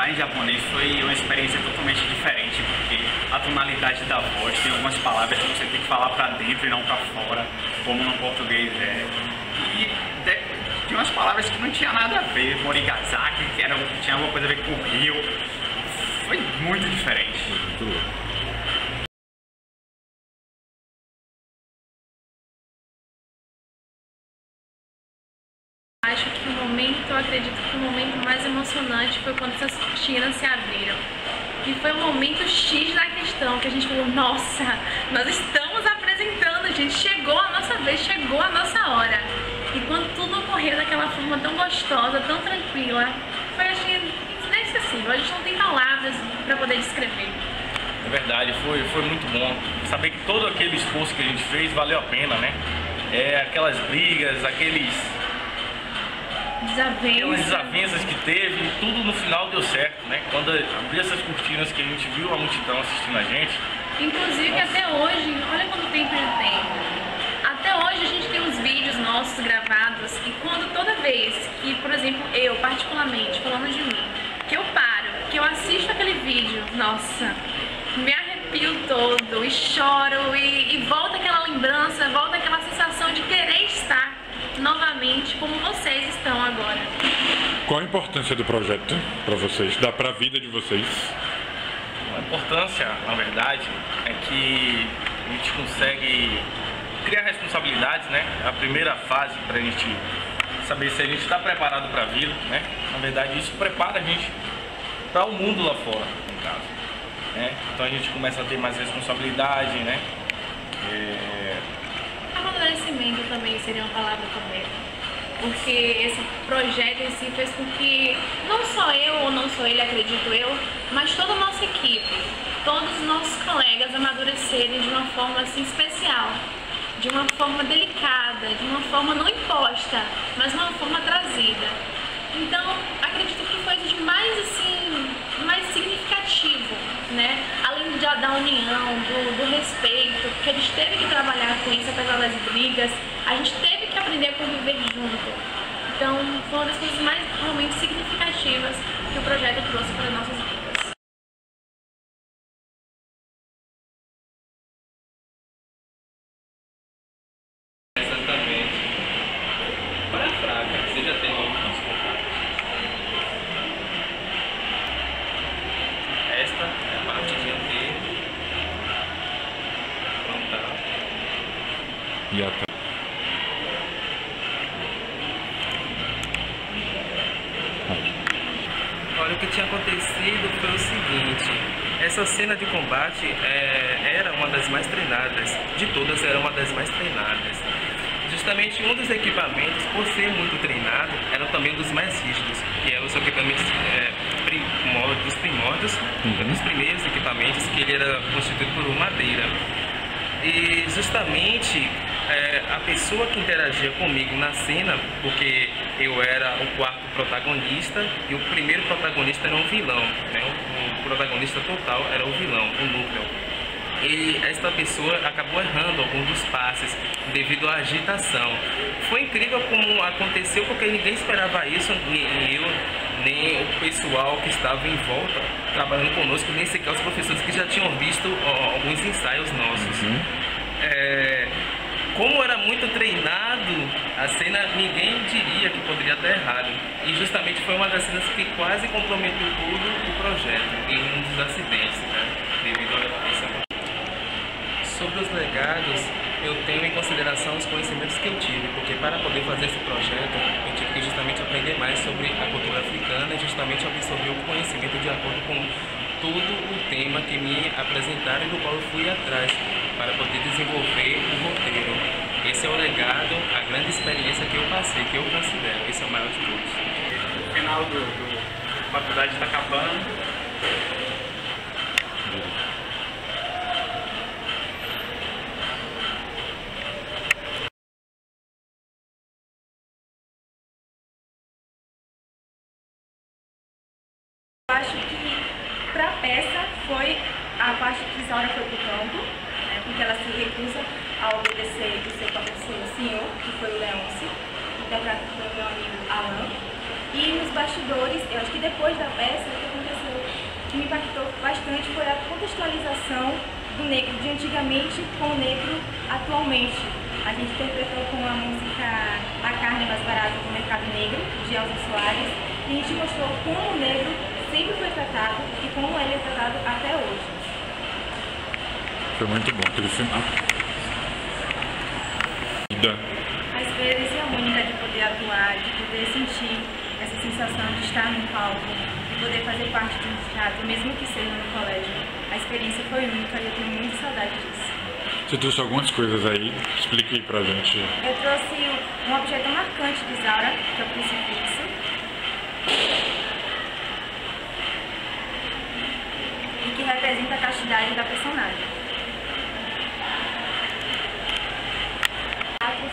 cantar em japonês foi uma experiência totalmente diferente, porque a tonalidade da voz, tem algumas palavras que você tem que falar pra dentro e não pra fora, como no português é. E tinha umas palavras que não tinha nada a ver, Morigasaki, que tinha alguma coisa a ver com o Rio. Foi muito diferente. Acho que eu acredito que o momento mais emocionante foi quando essas cortinas se abriram. E foi o momento X da questão, que a gente falou, nossa, nós estamos apresentando, a gente chegou a nossa vez, chegou a nossa hora. E quando tudo ocorreu daquela forma tão gostosa, tão tranquila, foi, acho que, inesquecível. A gente não tem palavras para poder descrever. É verdade, foi muito bom saber que todo aquele esforço que a gente fez valeu a pena, né? Aquelas brigas, aquelas desavenças que teve, tudo no final deu certo, né? Quando abriu essas cortinas que a gente viu a multidão assistindo a gente. Inclusive, nossa, até hoje, olha quanto tempo ele tem. Até hoje a gente tem uns vídeos nossos gravados e toda vez que, por exemplo, eu particularmente, falando de mim, que eu paro, que eu assisto aquele vídeo, nossa, me arrepio todo e choro e volta aquela lembrança, volta aquela sensação de querer estar novamente como vocês estão agora. Qual a importância do projeto para vocês, para a vida de vocês? A importância, na verdade, é que a gente consegue criar responsabilidades, né? A primeira fase para a gente saber se a gente está preparado para a vida, né? Na verdade, isso prepara a gente para o mundo lá fora, no caso, né? Então a gente começa a ter mais responsabilidade, né? Amadurecimento também seria uma palavra correta, porque esse projeto em si fez com que não só eu ou não só ele, acredito eu, mas toda a nossa equipe, todos os nossos colegas amadurecerem de uma forma assim especial, de uma forma delicada, de uma forma não imposta, mas uma forma trazida. Então, acredito que foi de mais assim, mais significativo, né? Além da união, do respeito, que a gente teve que trabalhar com isso, apesar das brigas, a gente teve que aprender a conviver junto. Então, foi uma das coisas mais realmente significativas que o projeto trouxe para as nossas vidas. Exatamente. Para a fraca, você já tem algum? Esta é a parte dianteira. Frontal. E atrás? Olha, o que tinha acontecido foi o seguinte: essa cena de combate era uma das mais treinadas, de todas era uma das mais treinadas. Justamente um dos equipamentos, por ser muito treinado, era também um dos mais rígidos, que eram os equipamentos dos primórdios, dos primeiros equipamentos, que ele era constituído por madeira. E justamente a pessoa que interagia comigo na cena, porque eu era o quarto protagonista e o primeiro protagonista era um vilão, né? O protagonista total era o vilão, o núcleo. E esta pessoa acabou errando alguns dos passes devido à agitação. Foi incrível como aconteceu, porque ninguém esperava isso, nem eu, nem o pessoal que estava em volta trabalhando conosco, nem sequer os professores que já tinham visto alguns ensaios nossos. Como era muito treinado, a cena ninguém diria que poderia dar errado. E justamente foi uma das cenas que quase comprometeu todo o projeto em um dos acidentes, né? Devido a isso. Sobre os legados, eu tenho em consideração os conhecimentos que eu tive, porque para poder fazer esse projeto, eu tive que justamente aprender mais sobre a cultura africana e justamente absorver o conhecimento de acordo com todo o tema que me apresentaram e do qual eu fui atrás, para poder desenvolver o roteiro. Esse é o legado, a grande experiência que eu passei, que eu considero, esse é o maior de todos. O final da faculdade está acabando. Eu acho que para a peça foi a parte que Isaura foi pro campo, né, porque ela se recusa a obedecer do seu senhor, que foi o Leôncio, interpretado pelo meu amigo Alan. E nos bastidores, eu acho que depois da peça, o que aconteceu que me impactou bastante foi a contextualização do negro de antigamente com o negro atualmente. A gente interpretou com a música A Carne Mais Barata do Mercado Negro, de Elza Soares, e a gente mostrou como o negro sempre foi tratado e como ele é tratado até hoje. Foi muito bom aquele final. A experiência única de poder atuar, de poder sentir essa sensação de estar no palco, de poder fazer parte de um teatro, mesmo que seja no colégio. A experiência foi única e eu tenho muita saudade disso. Você trouxe algumas coisas aí, explique aí pra gente. Eu trouxe um objeto marcante de Isaura, que é o crucifixo. E que representa a castidade da personagem.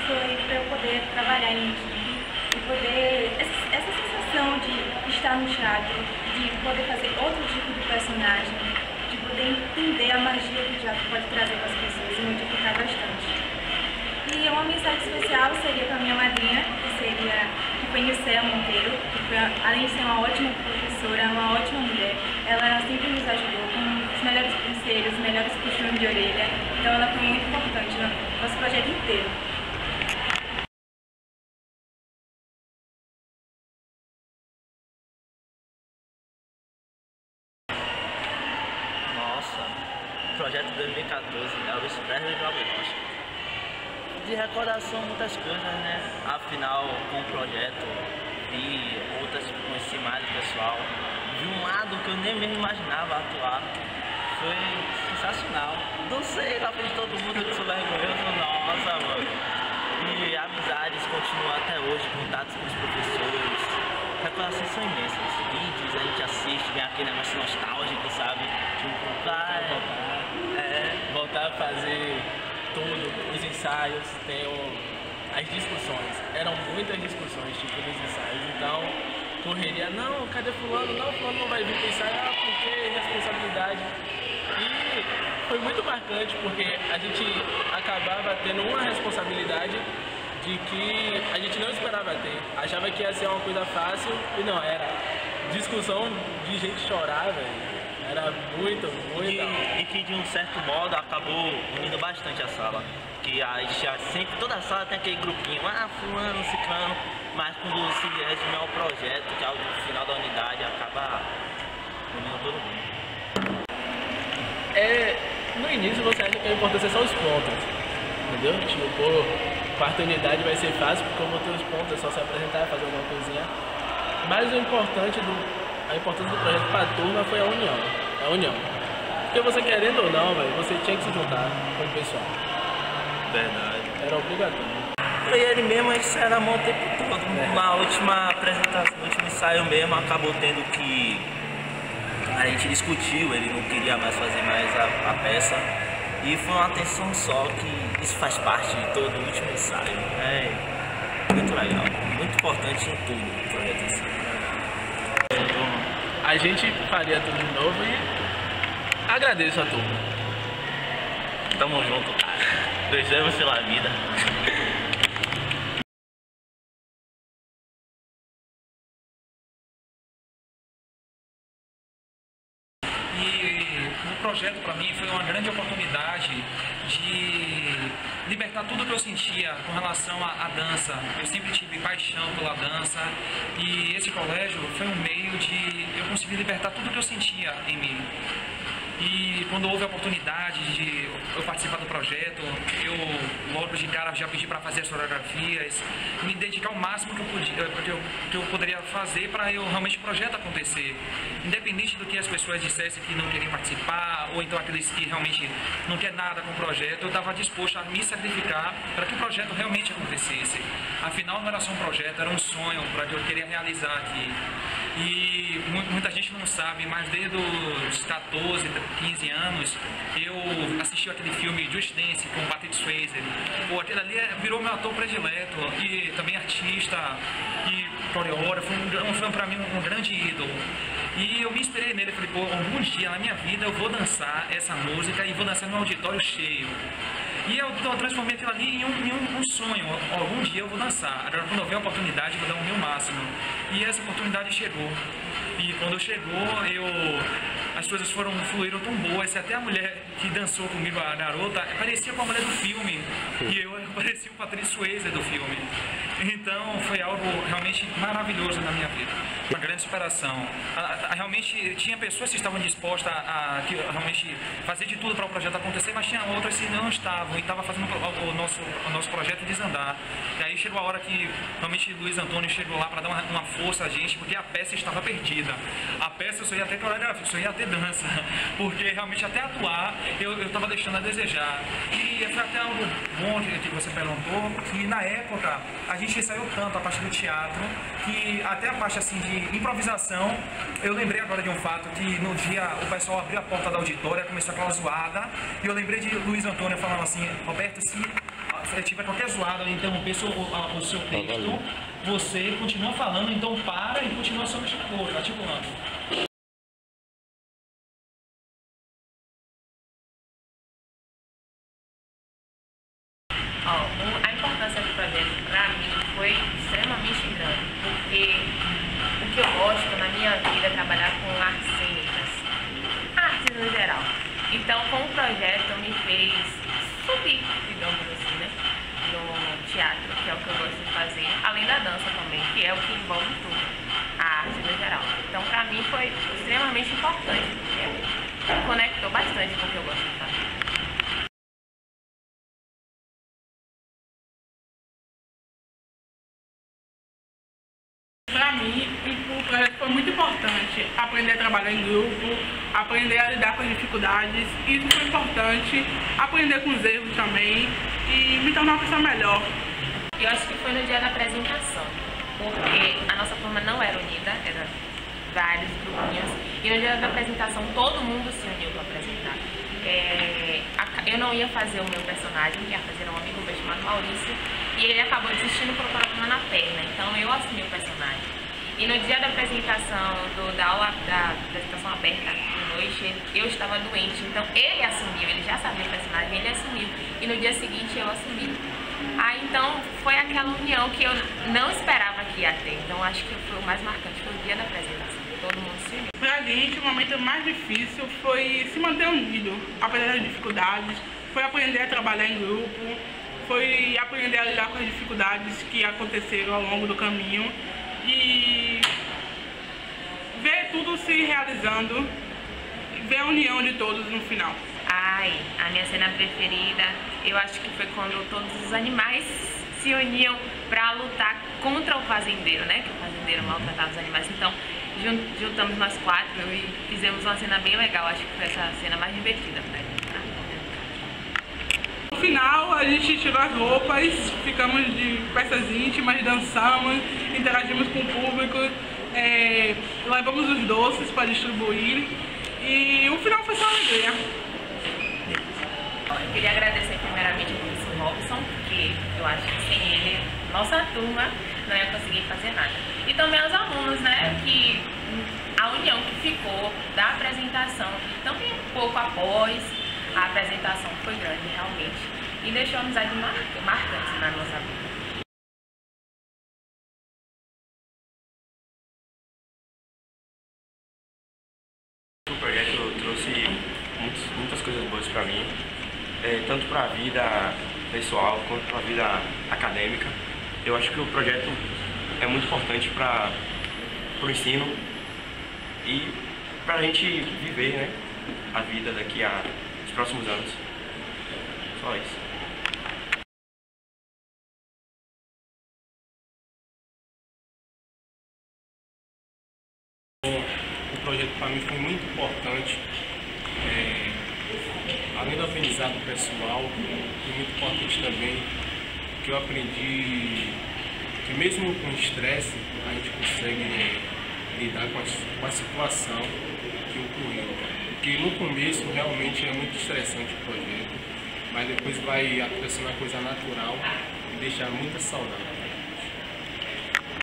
Foi para eu poder trabalhar em equipe e poder, essa sensação de estar no teatro, de poder fazer outro tipo de personagem, de poder entender a magia que o teatro pode trazer para as pessoas e modificar bastante. E uma mensagem especial seria para minha madrinha, que foi Nilceia Monteiro, que foi, além de ser uma ótima professora, uma ótima mulher, ela sempre nos ajudou com os melhores conselhos, os melhores puxões de orelha, então ela foi muito importante no nosso projeto inteiro. Projeto 2014, Elvis Presley e Glauber Rocha. De recordação, muitas coisas, né? Afinal, com o projeto, vi outras, conheci mais o pessoal, vi um lado que eu nem mesmo imaginava atuar. Foi sensacional. Não sei, na frente de todo mundo que sou vergonhoso, nossa, mano. E amizades continuam até hoje, contatos com os professores. Recordações são imensas. Vídeos a gente assiste, vem aquele negócio nostálgico, sabe? Tipo, voltar a fazer tudo, os ensaios, as discussões. Eram muitas discussões, tipo, nos ensaios. Então, correria, não, cadê fulano? Não, fulano não vai vir pro ensaio, porque responsabilidade. E foi muito marcante, porque a gente acabava tendo uma responsabilidade de que a gente não esperava ter. Achava que ia ser uma coisa fácil e não era. Discussão de gente chorar, velho. Era muito. E que de um certo modo acabou unindo bastante a sala. Que a gente sempre, toda a sala tem aquele grupinho, fulano, ciclano, mas quando se resume ao projeto, que é o final da unidade, acaba unindo todo mundo. No início você acha que a importância é só os pontos, entendeu? Tipo, quarta unidade vai ser fácil porque eu vou ter os pontos, é só se apresentar, fazer alguma coisinha. Mas a importância do projeto para a turma foi a união. Porque você querendo ou não, véio, você tinha que se juntar com o pessoal. Verdade. Era obrigatório. E ele mesmo, a gente saia na mão o tempo todo. Na última apresentação, no último ensaio mesmo, acabou tendo que... A gente discutiu, ele não queria mais fazer mais a peça. E foi uma tensão só, que isso faz parte de todo o último ensaio. É muito legal, muito importante em tudo o projeto em si. A gente faria tudo de novo e agradeço a turma. Tamo junto, cara. 2 anos pela vida. E o projeto para mim foi uma grande oportunidade de libertar tudo que eu sentia com relação à dança. Eu sempre tive paixão pela dança e esse colégio foi um meio de eu conseguir libertar tudo que eu sentia em mim. E quando houve a oportunidade de eu participar do projeto, eu logo de cara já pedi para fazer as coreografias, me dedicar ao máximo que eu podia, que eu poderia fazer para realmente o projeto acontecer. Independente do que as pessoas dissessem que não queriam participar, ou então aqueles que realmente não querem nada com o projeto, eu estava disposto a me sacrificar para que o projeto realmente acontecesse. Afinal, não era só um projeto, era um sonho para que eu queria realizar aqui. E muita gente não sabe, mas desde os 14, 15 anos, eu assisti aquele filme Just Dance com Patrick Swayze. Pô, aquele ali virou meu ator predileto e também artista e coreógrafo, foi para mim um grande ídolo. E eu me inspirei nele, falei, pô, algum dia na minha vida eu vou dançar essa música e vou dançar num auditório cheio. E eu transformei aquilo ali em um sonho, algum dia eu vou dançar, agora quando eu ver a oportunidade eu vou dar o meu máximo. E essa oportunidade chegou. E quando chegou, eu as coisas fluíram tão boas, até a mulher que dançou comigo, a garota, parecia com a mulher do filme, e eu parecia o Patrick Swayze do filme. Então foi algo realmente maravilhoso na minha vida, uma grande inspiração. Realmente tinha pessoas que estavam dispostas a realmente fazer de tudo para o projeto acontecer, mas tinha outras que não estavam e estavam fazendo o nosso projeto desandar. E aí chegou a hora que realmente Luiz Antônio chegou lá para dar uma força a gente, porque a peça estava perdida. A peça só ia ter coreografia, só ia ter dança, porque realmente até atuar eu estava deixando a desejar. E foi até algo bom que você perguntou, que na época a gente ensaiou tanto a parte do teatro, que até a parte assim de improvisação, eu lembrei agora de um fato, que no dia o pessoal abriu a porta da auditória, começou aquela zoada, e eu lembrei de Luiz Antônio falando assim: Roberto, se tiver qualquer zoada ou interromper o seu texto, você continua falando, então para e continua só mexendo a boca, articulando. A importância do projeto para mim foi extremamente grande, porque o que eu gosto na minha vida é trabalhar com artes cênicas, artes no geral. Então, com o projeto me fez subir, digamos assim, né, no teatro, que é o que eu gosto de fazer, além da dança também, que é o que envolve tudo, a arte no geral. Então, para mim foi extremamente importante, porque conectou bastante com o que eu gosto de fazer. Para mim, o projeto foi muito importante. Aprender a trabalhar em grupo, aprender a lidar com as dificuldades. Isso foi importante. Aprender com os erros também e me tornar uma pessoa melhor. Eu acho que foi no dia da apresentação, porque a nossa turma não era unida, eram vários grupinhos. E no dia da apresentação todo mundo se uniu para apresentar. Eu não ia fazer o meu personagem, que ia fazer um amigo meu chamado Maurício, e ele acabou desistindo por problema na perna, então eu assumi o personagem. E no dia da apresentação, da aula da apresentação aberta de noite, eu estava doente, então ele assumiu, ele já sabia o personagem, ele assumiu. E no dia seguinte eu assumi. Então foi aquela união que eu não esperava que ia ter, então acho que foi o mais marcante, foi o dia da apresentação, todo mundo se uniu. Pra gente, o momento mais difícil foi se manter unido, apesar das dificuldades, foi aprender a trabalhar em grupo, foi aprender a lidar com as dificuldades que aconteceram ao longo do caminho e ver tudo se realizando, ver a união de todos no final. A minha cena preferida, eu acho que foi quando todos os animais se uniam para lutar contra o fazendeiro, né? Que o fazendeiro maltratava os animais. Então, juntamos nós quatro e fizemos uma cena bem legal. Acho que foi essa cena mais divertida pra gente. No final, a gente tirou as roupas, ficamos de peças íntimas, dançamos, interagimos com o público, levamos os doces para distribuir e o final foi só alegria. Eu queria agradecer primeiramente ao professor Robson, porque eu acho que sem ele, nossa turma não ia conseguir fazer nada. E também aos alunos, né, que a união que ficou da apresentação e também um pouco após a apresentação foi grande realmente e deixou a amizade marcante na nossa vida. O projeto trouxe muitas coisas boas para mim, tanto para a vida pessoal quanto para a vida acadêmica. Eu acho que o projeto é muito importante para o ensino e para a gente viver, né, a vida daqui a os próximos anos. Só isso. O projeto para mim foi muito importante, além do aprendizado pessoal, foi muito importante também que eu aprendi que mesmo com estresse a gente consegue lidar com a situação que ocorreu. Porque no começo realmente é muito estressante o projeto, mas depois vai acontecendo uma coisa natural e deixar muita saudade.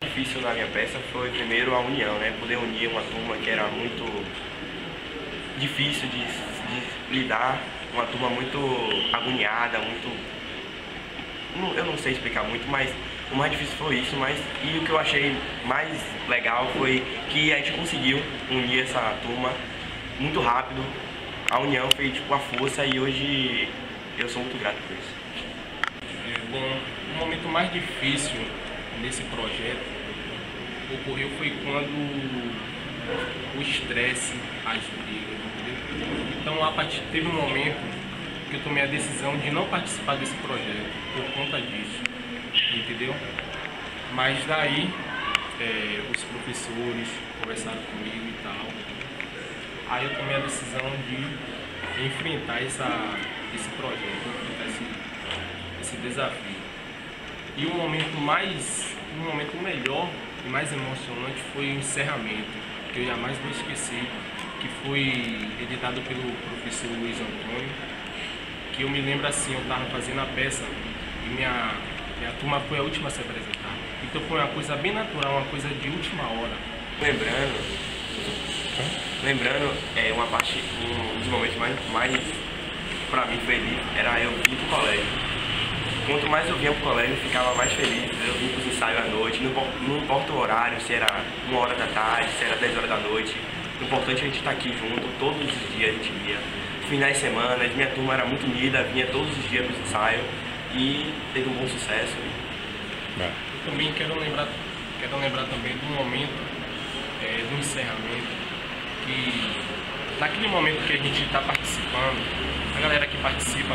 O difícil na minha peça foi primeiro a união, né? Poder unir uma turma que era muito difícil de lidar, uma turma muito agoniada, eu não sei explicar muito, mas o mais difícil foi isso, e o que eu achei mais legal foi que a gente conseguiu unir essa turma muito rápido. A união fez tipo a força e hoje eu sou muito grato por isso. Bom, o momento mais difícil nesse projeto ocorreu foi quando o estresse, as brigas, entendeu? Então, teve um momento que eu tomei a decisão de não participar desse projeto por conta disso, entendeu? Mas daí, os professores conversaram comigo e tal. Aí eu tomei a decisão de enfrentar esse projeto, enfrentar esse desafio. E o momento melhor e mais emocionante foi o encerramento, que eu jamais vou esquecer, que foi editado pelo professor Luiz Antônio, que eu me lembro assim, eu estava fazendo a peça e minha turma foi a última a se apresentar. Então foi uma coisa bem natural, uma coisa de última hora. Lembrando, uma parte, um dos momentos mais para mim feliz era eu vir pro colégio. Quanto mais eu vinha pro colégio, eu ficava mais feliz. Eu vim pros ensaios à noite, não importa o horário, se era 1h da tarde, se era 10 horas da noite. O importante é a gente estar aqui junto, todos os dias a gente via. Finais de semana, minha turma era muito unida, vinha todos os dias pros ensaios e teve um bom sucesso. Eu também quero lembrar também do momento do encerramento, que naquele momento que a gente está participando, a galera que participa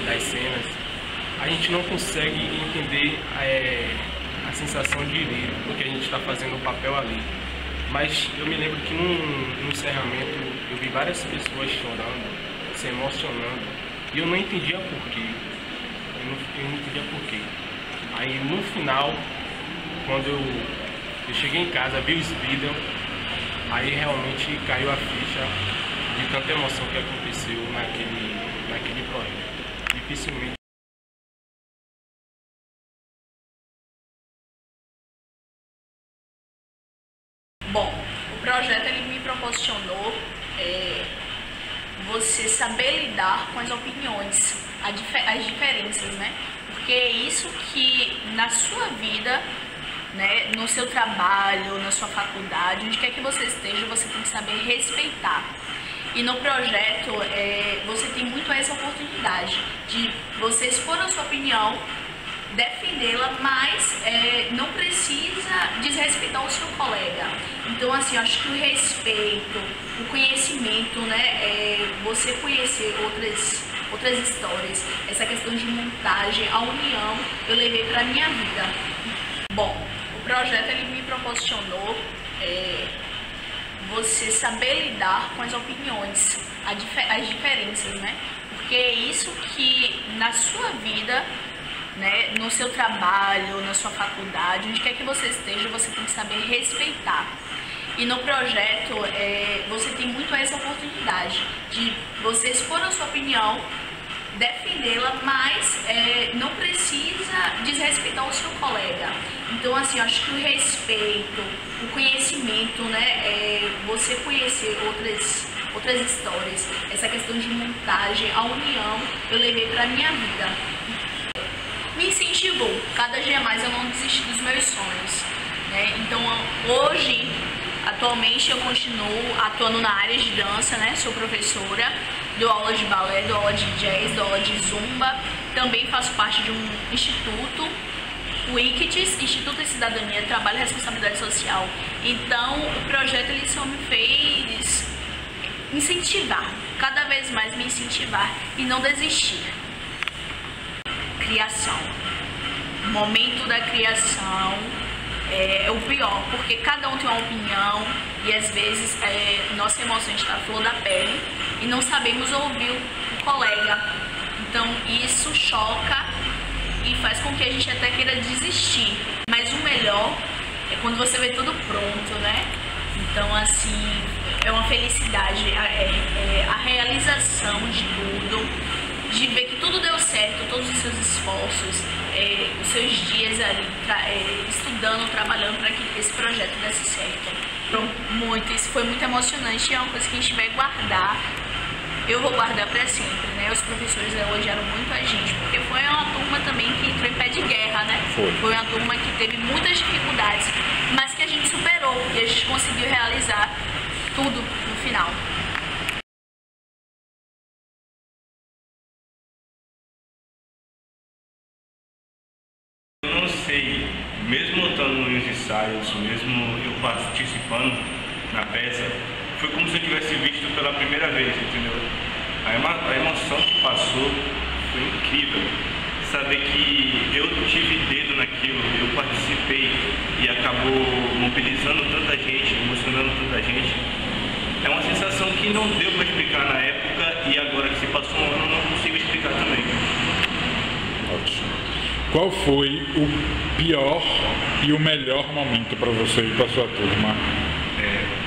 das cenas, a gente não consegue entender a sensação direito, porque a gente está fazendo o papel ali. Mas eu me lembro que no encerramento eu vi várias pessoas chorando, se emocionando, e eu não entendia porquê. Eu não entendia porquê. Aí no final, quando eu cheguei em casa, vi os vídeos, aí realmente caiu a ficha de tanta emoção que aconteceu naquele projeto. Dificilmente. Bom, o projeto ele me proporcionou você saber lidar com as opiniões, as diferenças, né? Porque é isso que na sua vida, né, no seu trabalho, na sua faculdade, onde quer que você esteja, você tem que saber respeitar. E no projeto, você tem muito essa oportunidade de você expor a sua opinião, defendê-la, mas não precisa desrespeitar o seu colega. Então, assim, eu acho que o respeito, o conhecimento, né, você conhecer outras histórias, essa questão de montagem, a união, eu levei para minha vida. Bom, o projeto ele me proporcionou você saber lidar com as opiniões, as diferenças, né? Porque é isso que na sua vida, né, no seu trabalho, na sua faculdade, onde quer que você esteja, você tem que saber respeitar. E no projeto, você tem muito essa oportunidade de você expor a sua opinião, defendê-la, mas não precisa desrespeitar o seu colega. Então, assim, eu acho que o respeito, o conhecimento, né, você conhecer outras histórias, essa questão de montagem, a união, eu levei para minha vida. Me incentivou, cada dia mais eu não desisti dos meus sonhos, né? Então, hoje, atualmente, eu continuo atuando na área de dança, né? Sou professora, dou aula de balé, dou aula de jazz, dou aula de zumba. Também faço parte de um instituto, o ICTS, Instituto de Cidadania, Trabalho e Responsabilidade Social. Então, o projeto ele só me fez incentivar, cada vez mais me incentivar e não desistir. Criação. O momento da criação é o pior, porque cada um tem uma opinião e às vezes nossa emoção está à flor da pele e não sabemos ouvir o colega. Então isso choca e faz com que a gente até queira desistir. Mas o melhor é quando você vê tudo pronto, né? Então assim, é uma felicidade, a realização de tudo, de ver que tudo deu certo, todos os seus esforços, os seus dias ali estudando, trabalhando para que esse projeto desse certo. Então, isso foi muito emocionante e é uma coisa que a gente vai guardar. Eu vou guardar para sempre, né? Os professores elogiaram muito a gente, porque foi uma turma também que entrou em pé de guerra, né? Foi uma turma que teve muitas dificuldades, mas que a gente superou e a gente conseguiu realizar tudo no final. Eu não sei, mesmo estando nos ensaios, mesmo eu participando na peça, foi como se eu tivesse visto pela primeira vez, entendeu? A emoção que passou foi incrível. Saber que eu tive dedo naquilo, eu participei e acabou mobilizando tanta gente, emocionando tanta gente, é uma sensação que não deu para explicar na época e agora que se passou um ano eu não consigo explicar também. Ótimo. Qual foi o pior e o melhor momento para você e para sua turma?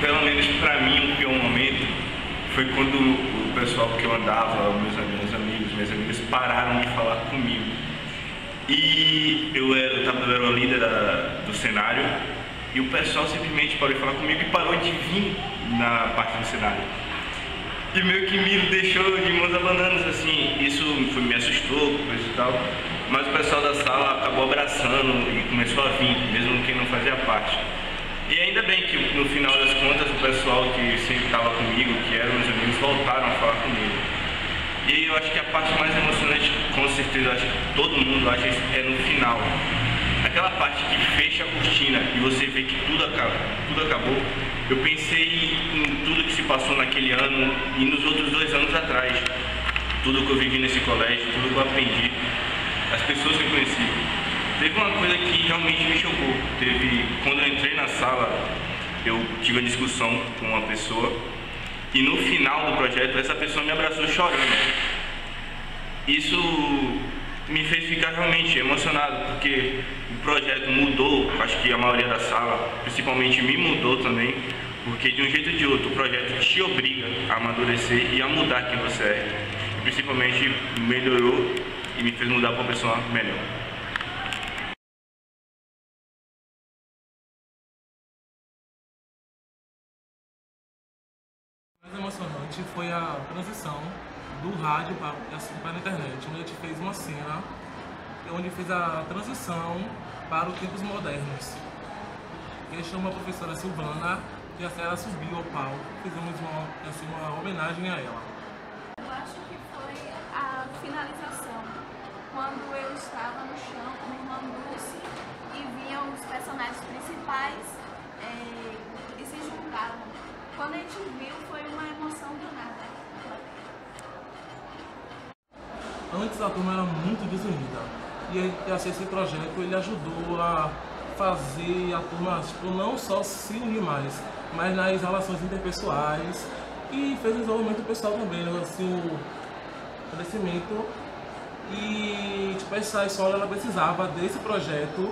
Pelo menos para mim, o pior momento foi quando o pessoal que eu andava, meus amigos, minhas amigas, pararam de falar comigo. E eu era o líder do cenário e o pessoal simplesmente parou de falar comigo e parou de vir na parte do cenário. E meio que me deixou de mãos abanando, assim, isso me assustou, coisa e tal. Mas o pessoal da sala acabou abraçando e começou a vir, mesmo quem não fazia parte. E ainda bem que no final das contas o pessoal que sempre estava comigo, que eram meus amigos, voltaram a falar comigo. E eu acho que a parte mais emocionante, com certeza, acho que todo mundo acha é no final. Aquela parte que fecha a cortina e você vê que tudo acabou. Eu pensei em tudo que se passou naquele ano e nos outros 2 anos atrás. Tudo que eu vivi nesse colégio, tudo que eu aprendi, as pessoas que eu conheci. Teve uma coisa que realmente me chocou. Quando eu entrei na sala, eu tive uma discussão com uma pessoa e no final do projeto essa pessoa me abraçou chorando. Isso me fez ficar realmente emocionado, porque o projeto mudou, acho que a maioria da sala, principalmente me mudou também, porque de um jeito ou de outro o projeto te obriga a amadurecer e a mudar quem você é. E principalmente melhorou e me fez mudar para uma pessoa melhor. O mais emocionante foi a transição do rádio para a internet, onde a gente fez uma cena onde fez a transição para os tempos modernos. Eu chamo a professora Silvana e a Sarah subiu ao palco, fizemos uma homenagem a ela. Eu acho que foi a finalização, quando eu estava no chão com o irmão Dulce e vinham os personagens principais e se juntavam. Quando a gente viu, foi uma emoção do nada. Antes a turma era muito desunida e esse projeto ele ajudou a fazer a turma não só se unir mais, mas nas relações interpessoais e fez desenvolvimento pessoal também, assim, o crescimento. E essa escola ela precisava desse projeto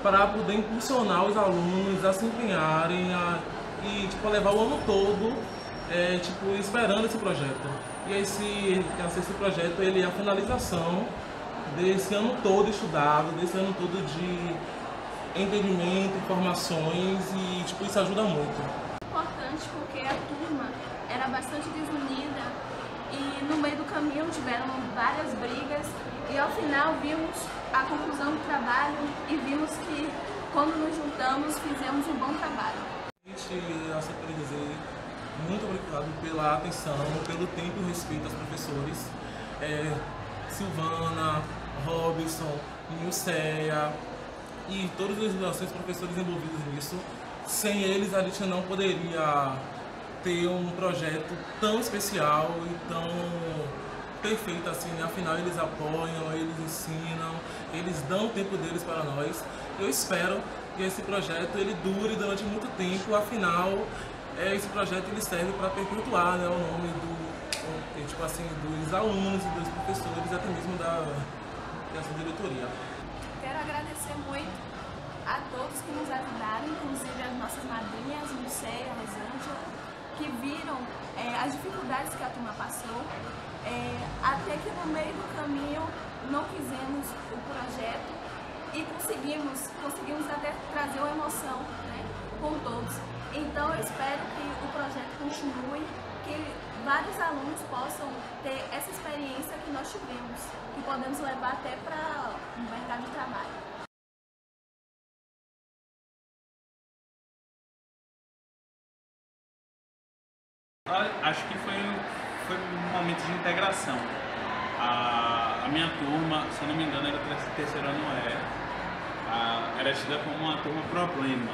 para poder impulsionar os alunos a se empenharem e levar o ano todo esperando esse projeto. E esse projeto ele é a finalização desse ano todo estudado, desse ano todo de entendimento, informações e isso ajuda muito. Importante porque a turma era bastante desunida e no meio do caminho tiveram várias brigas e ao final vimos a conclusão do trabalho e vimos que quando nos juntamos fizemos um bom trabalho. Eu sempre dizer muito obrigado pela atenção, pelo tempo e respeito aos professores, Silvana, Robson, Nilceia e todos os professores envolvidos nisso. Sem eles a gente não poderia ter um projeto tão especial e tão perfeito assim, né? Afinal eles apoiam, eles ensinam, eles dão o tempo deles para nós. Eu espero que esse projeto ele dure durante muito tempo, afinal esse projeto ele serve para perpetuar, né, o nome dos alunos e dos professores, até mesmo dessa diretoria. Quero agradecer muito a todos que nos ajudaram, inclusive as nossas madrinhas, Nilceia, Rosângela, que viram as dificuldades que a turma passou, até que no meio do caminho não fizemos o projeto e conseguimos até trazer uma emoção, né, com todos. Então eu espero que o projeto continue, que vários alunos possam ter essa experiência que nós tivemos, que podemos levar até para o mercado de trabalho. Acho que foi um momento de integração. A minha turma, se eu não me engano, era o terceiro ano era tida como uma turma problema.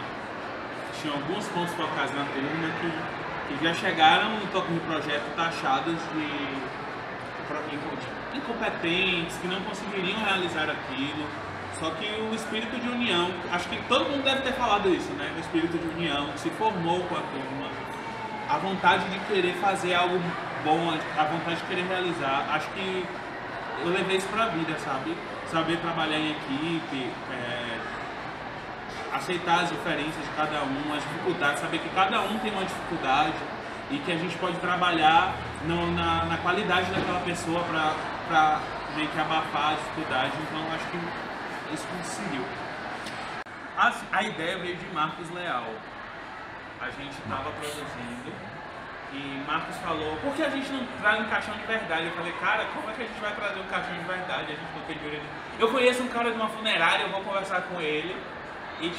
Tinha alguns pontos focais na turma que já chegaram no toque do projeto taxados de incompetentes, que não conseguiriam realizar aquilo. Só que o espírito de união, acho que todo mundo deve ter falado isso, né? O espírito de união que se formou com a turma, a vontade de querer fazer algo bom, a vontade de querer realizar. Acho que eu levei isso pra vida, sabe? Saber trabalhar em equipe, aceitar as diferenças de cada um, as dificuldades, saber que cada um tem uma dificuldade e que a gente pode trabalhar na qualidade daquela pessoa para meio que abafar a dificuldade. Então acho que isso conseguiu. A ideia veio de Marcos Leal. A gente estava produzindo e Marcos falou, por que a gente não traz um caixão de verdade? Eu falei, cara, como é que a gente vai trazer um caixão de verdade? A gente não tem dinheiro. Eu conheço um cara de uma funerária, eu vou conversar com ele. E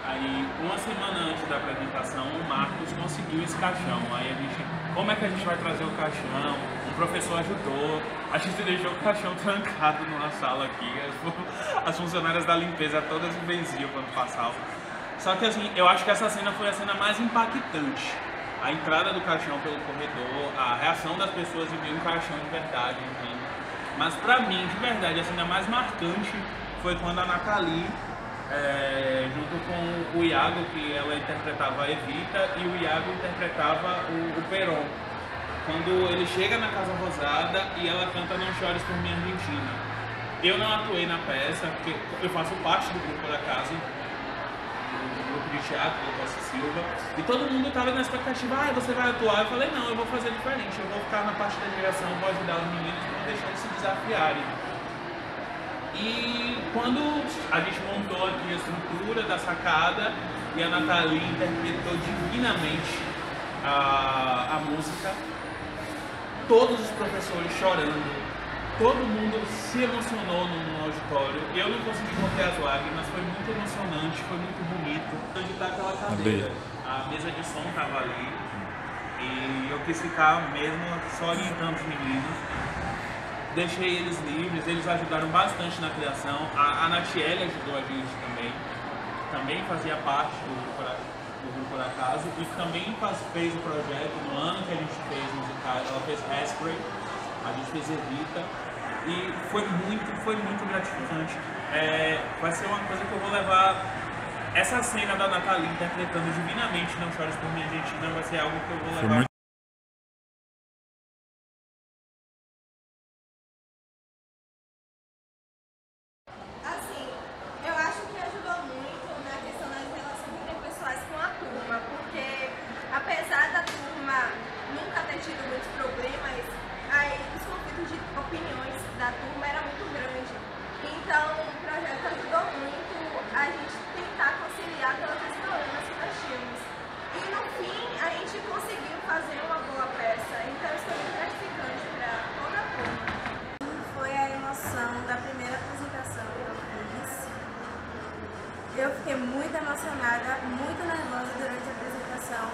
aí, uma semana antes da apresentação, o Marcos conseguiu esse caixão. Aí a gente, como é que a gente vai trazer o caixão? O professor ajudou. A gente deixou o caixão trancado numa sala aqui. As funcionárias da limpeza todas benziam quando passavam. Só que assim, eu acho que essa cena foi a cena mais impactante. A entrada do caixão pelo corredor, a reação das pessoas em ver um caixão de verdade, enfim. Mas pra mim, de verdade, a cena mais marcante foi quando a Nathalie, junto com o Iago, que ela interpretava a Evita, e o Iago interpretava o Peron. Quando ele chega na Casa Rosada e ela canta Não Chores por Mim, Argentina. Eu não atuei na peça, porque eu faço parte do grupo da casa, do grupo de teatro do Costa Silva, e todo mundo estava na expectativa, você vai atuar? Eu falei, não, eu vou fazer diferente, eu vou ficar na parte da direção, vou ajudar os meninos, vou deixar eles se desafiarem. E quando a gente montou aqui a estrutura da sacada e a Nathalie interpretou divinamente a música, todos os professores chorando, todo mundo se emocionou no auditório. Eu não consegui conter as lágrimas, foi muito emocionante, foi muito bonito. Onde está aquela cadeira, a mesa de som estava ali e eu quis ficar mesmo só orientando os meninos. Deixei eles livres, eles ajudaram bastante na criação. A Natiele ajudou a gente também fazia parte do grupo da casa e também fez o projeto no ano que a gente fez musical. Ela fez Hairspray, a gente fez Evita e foi muito gratificante. Vai ser uma coisa que eu vou levar. Essa cena da Nathalie interpretando divinamente Não Chores por Mim, Argentina vai ser algo que eu vou levar. Apesar da turma nunca ter tido muitos problemas, aí os conflitos de opiniões da turma era muito grande. Então o projeto ajudou muito a gente tentar conciliar todos os problemas que nós tínhamos. E no fim a gente conseguiu fazer uma boa peça, então isso foi muito gratificante para toda a turma. Foi a emoção da primeira apresentação que eu fiz. Eu fiquei muito emocionada, muito nervosa durante a apresentação,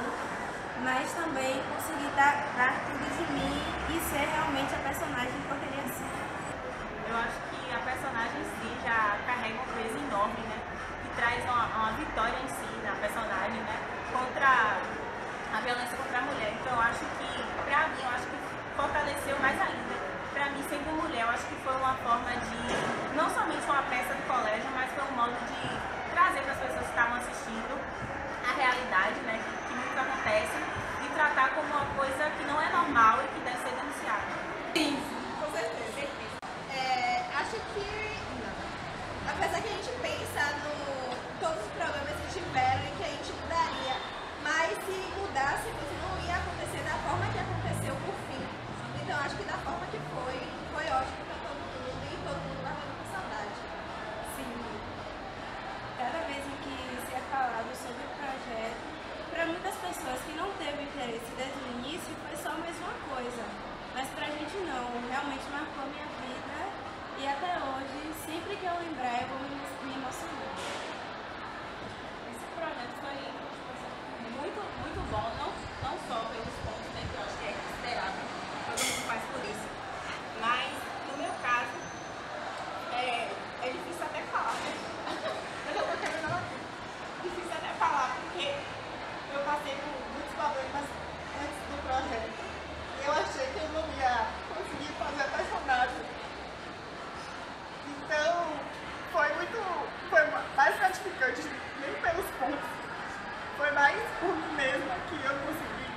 mas também consegui dar tudo de mim e ser realmente a personagem que eu queria ser. Eu acho que a personagem em si já carrega um peso enorme, né? Que traz uma vitória em si na personagem, né? Contra a violência contra a mulher. Então eu acho que, pra mim, fortaleceu mais ainda. Pra mim, sendo mulher, eu acho que foi uma forma de, não somente uma peça do colégio, mas foi um modo de trazer para as pessoas que estavam assistindo a realidade, né? Que muito acontece, e tratar como uma coisa que não é normal e que deve ser denunciada. Sim, com certeza. Acho que, apesar que a gente pensa no todos os problemas que tiveram e que a gente mudaria, mas se mudasse, não ia acontecer da forma que aconteceu por fim. Então acho que da forma que foi ótimo para todo mundo e todo mundo vai com saudade. Sim. Cada vez em que se é falado sobre o projeto, para muitas pessoas que não teve interesse desde o início, foi só mais uma coisa. Mas pra gente não, realmente marcou minha vida e até hoje, sempre que eu lembrar, eu vou me emocionar. Esse projeto foi muito bom, não só pelos pontos gratificante nem pelos pontos. Foi mais por mim mesma que eu consegui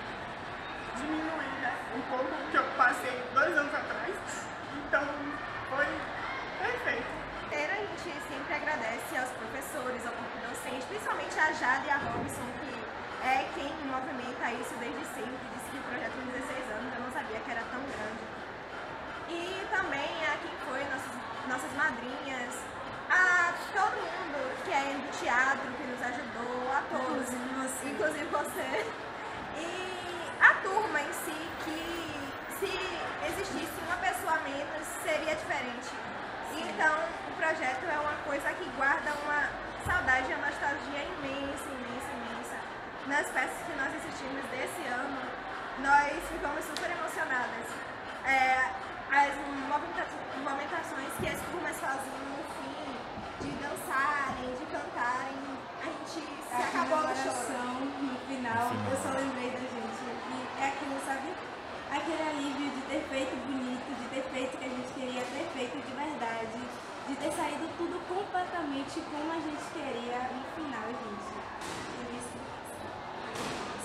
diminuir, né, um pouco o que eu passei 2 anos atrás. Então, foi perfeito. A gente sempre agradece aos professores, ao corpo docente, principalmente a Jade e a Robson, que é quem movimenta isso desde sempre. Disse que o projeto tem 16 anos, eu não sabia que era tão grande. E também a quem foi nossas madrinhas, a todo mundo que é do teatro, que nos ajudou, a todos, inclusive você. E a turma em si, que se existisse uma pessoa a menos, seria diferente. Então, o projeto é uma coisa que guarda uma saudade e uma nostalgia imensa, imensa, imensa. Nas peças que nós assistimos desse ano, nós ficamos super emocionadas. As movimentações que as turmas faziam no fim, de dançarem, de cantarem, a gente se acabou no choro. No final, eu só lembrei da gente. E é aquilo, sabe? Aquele alívio de ter feito bonito, de ter feito o que a gente queria ter feito de verdade, de ter saído tudo completamente como a gente queria no final, gente.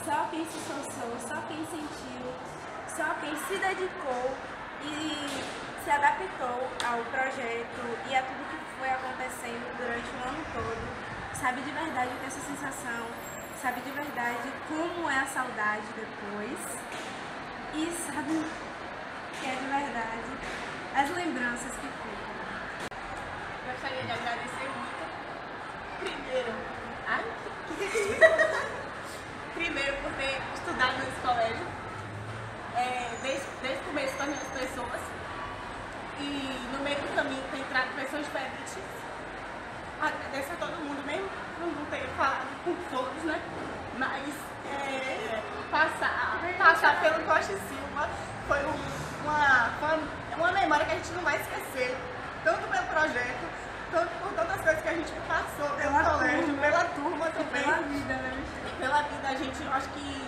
Só quem se esforçou, só quem sentiu, só quem se dedicou e se adaptou ao projeto e a tudo que foi acontecendo durante o ano todo, sabe de verdade o que é essa sensação, sabe de verdade como é a saudade depois. E sabe que é de verdade as lembranças que ficam. Gostaria de agradecer muito. Primeiro por ter estudado nesse colégio, desde o começo com as minhas pessoas. E no meio do caminho ter entrado pessoas diferentes. Agradeço a todo mundo, mesmo por não ter falado com todos, né? Mas passar pelo Costa e Silva foi uma memória que a gente não vai esquecer, tanto pelo projeto, tanto por todas as coisas que a gente passou pelo colégio, pela turma também. Pela vida, né? Pela vida, a gente, acho que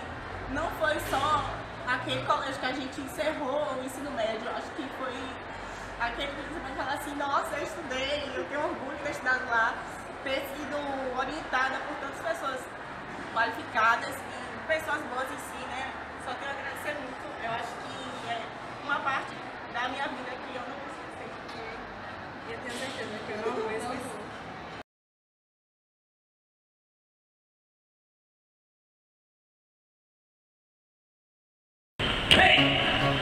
não foi só aquele colégio que a gente encerrou o ensino médio, acho que foi aquele que você vai falar assim, nossa, eu estudei, eu tenho orgulho de ter estudado lá, ter sido orientada por tantas pessoas qualificadas e pessoas boas em si, né? Só quero agradecer muito. Eu acho que é uma parte da minha vida que eu não consigo esquecer, porque eu tenho certeza que eu não vou esquecer. Ei!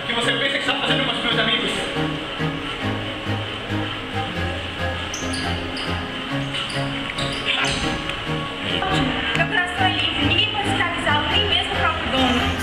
O que você pensa que está fazendo com os meus amigos? Meu coração é livre, ninguém pode escravizá-lo, nem mesmo o próprio dono.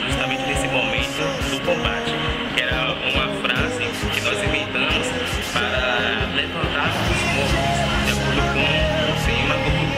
Justamente nesse momento do combate, que era uma frase que nós inventamos para levantar os mortos, de acordo com o cinematográfico.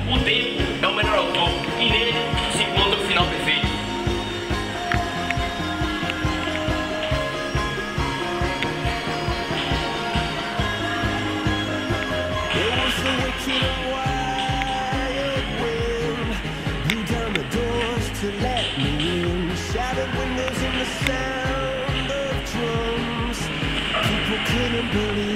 O tempo é o melhor autor e nele se encontra o final perfeito. Couldn't believe